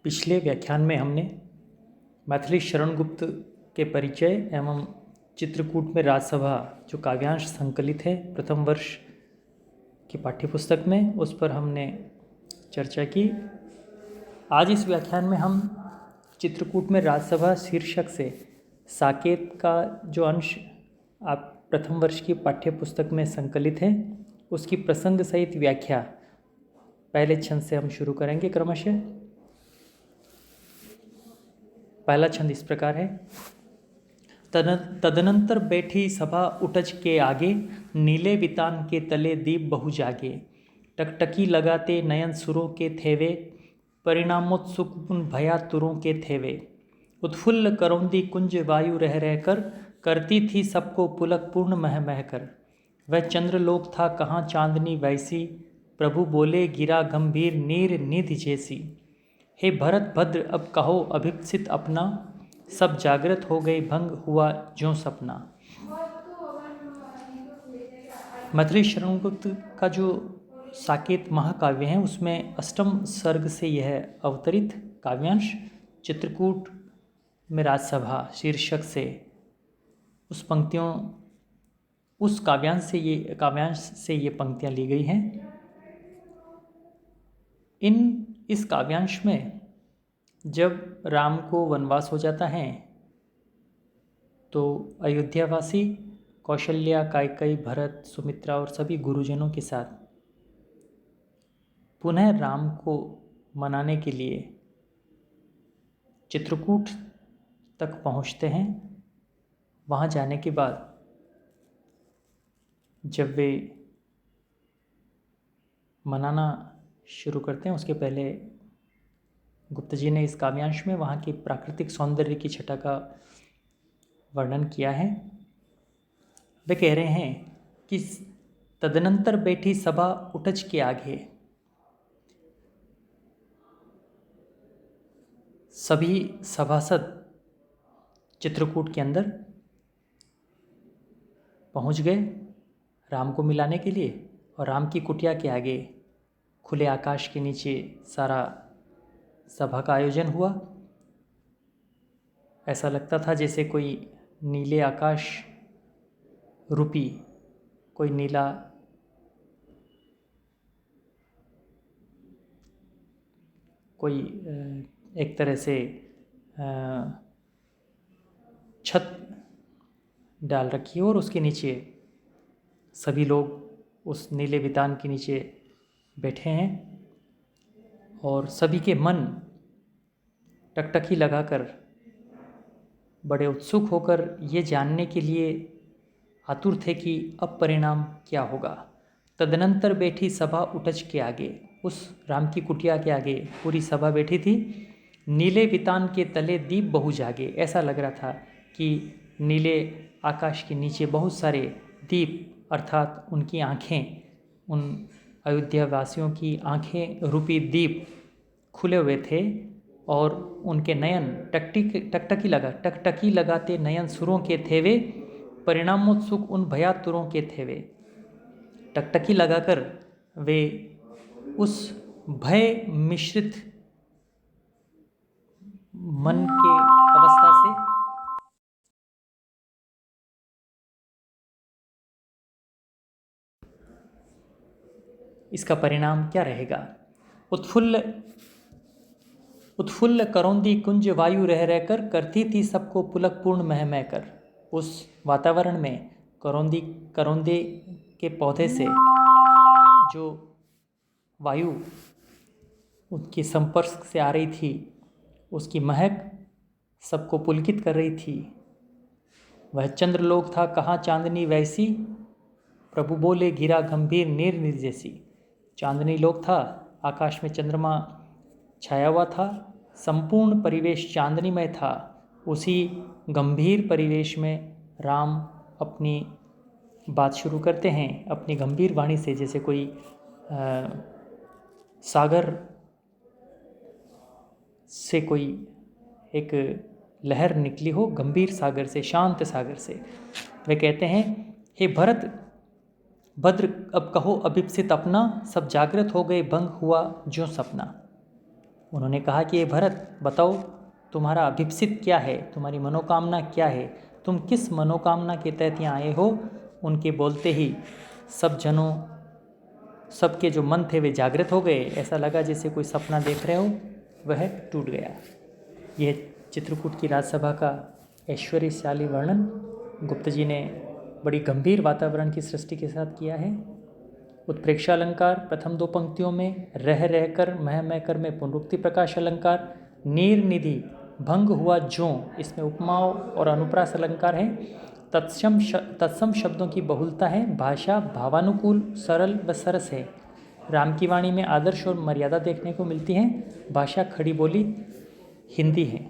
पिछले व्याख्यान में हमने मैथिली शरण गुप्त के परिचय एवं चित्रकूट में राजसभा जो काव्यांश संकलित है प्रथम वर्ष की पाठ्यपुस्तक में, उस पर हमने चर्चा की। आज इस व्याख्यान में हम चित्रकूट में राजसभा शीर्षक से साकेत का जो अंश आप प्रथम वर्ष की पाठ्यपुस्तक में संकलित है, उसकी प्रसंग सहित व्याख्या पहले छंद से हम शुरू करेंगे क्रमशः। पहला छंद इस प्रकार है। तदनंतर बैठी सभा उठज के आगे, नीले वितान के तले दीप बहु जागे। टकटकी लगाते नयन सुरों के थेवे, परिणामोत्सुक उन भया तुरों के थेवे। उत्फुल्ल करौंदी कुंज वायु रह रहकर, करती थी सबको पुलक पूर्ण मह मह कर। वह चंद्रलोक था कहाँ चांदनी वैसी, प्रभु बोले गिरा गंभीर नीर निधि जैसी। हे भरत भद्र अब कहो अभिप्सित अपना, सब जागृत हो गए भंग हुआ ज्यों सपना। मैथिली शरण गुप्त का जो साकेत महाकाव्य है, उसमें अष्टम सर्ग से यह अवतरित काव्यांश चित्रकूट में राजसभा शीर्षक से उस काव्यांश से ये पंक्तियाँ ली गई हैं। इस काव्यांश में जब राम को वनवास हो जाता है तो अयोध्यावासी कौशल्या, कैकेयी, भरत, सुमित्रा और सभी गुरुजनों के साथ पुनः राम को मनाने के लिए चित्रकूट तक पहुंचते हैं। वहां जाने के बाद जब वे मनाना शुरू करते हैं, उसके पहले गुप्त जी ने इस काव्यांश में वहाँ की प्राकृतिक सौंदर्य की छटा का वर्णन किया है। वे कह रहे हैं कि तदनंतर बैठी सभा उठज के आगे, सभी सभासद चित्रकूट के अंदर पहुँच गए राम को मिलाने के लिए, और राम की कुटिया के आगे खुले आकाश के नीचे सारा सभा का आयोजन हुआ। ऐसा लगता था जैसे कोई नीले आकाश रूपी कोई नीला कोई एक तरह से छत डाल रखी है, और उसके नीचे सभी लोग उस नीले वितान के नीचे बैठे हैं, और सभी के मन टकटकी लगाकर बड़े उत्सुक होकर ये जानने के लिए आतुर थे कि अब परिणाम क्या होगा। तदनंतर बैठी सभा उठज के आगे, उस राम की कुटिया के आगे पूरी सभा बैठी थी। नीले वितान के तले दीप बहु जागे, ऐसा लग रहा था कि नीले आकाश के नीचे बहुत सारे दीप, अर्थात उनकी आँखें, उन अयोध्या वासियों की आँखें रूपी दीप खुले हुए थे, और उनके नयन टकटकी लगाते नयन सुरों के थेवे, परिणामोत्सुक उन भयातुरों के थेवे। टकटकी लगाकर वे उस भय मिश्रित मन के अवस्था से इसका परिणाम क्या रहेगा। उत्फुल्ल करौंदी कुंज वायु रह रहकर, करती थी सबको पुलक पूर्ण मह मह कर। उस वातावरण में करौंदे के पौधे से जो वायु उनके संपर्क से आ रही थी, उसकी महक सबको पुलकित कर रही थी। वह चंद्रलोक था कहाँ चांदनी वैसी, प्रभु बोले गिरा गंभीर नीर निधि जैसी। चांदनी लोक था, आकाश में चंद्रमा छाया हुआ था, संपूर्ण परिवेश चांदनीमय था। उसी गंभीर परिवेश में राम अपनी बात शुरू करते हैं अपनी गंभीर वाणी से, जैसे कोई सागर से कोई एक लहर निकली हो, गंभीर सागर से, शांत सागर से। वे कहते हैं, हे भरत भद्र अब कहो अभिप्सित अपना, सब जागृत हो गए भंग हुआ ज्यों सपना। उन्होंने कहा कि ये भरत, बताओ तुम्हारा अभिप्सित क्या है, तुम्हारी मनोकामना क्या है, तुम किस मनोकामना के तहत यहाँ आए हो। उनके बोलते ही सब जनों, सबके जो मन थे वे जागृत हो गए। ऐसा लगा जैसे कोई सपना देख रहे हो, वह टूट गया। यह चित्रकूट की राजसभा का ऐश्वर्यशाली वर्णन गुप्त जी ने बड़ी गंभीर वातावरण की सृष्टि के साथ किया है। उत्प्रेक्षा अलंकार प्रथम 2 पंक्तियों में, रह रह कर मह कर में पुनरुक्ति प्रकाश अलंकार, नीर निधि भंग हुआ ज्यों, इसमें उपमाओं और अनुप्रास अलंकार है। तत्सम शब्दों की बहुलता है। भाषा भावानुकूल, सरल व सरस है। राम की वाणी में आदर्श और मर्यादा देखने को मिलती है। भाषा खड़ी बोली हिंदी है।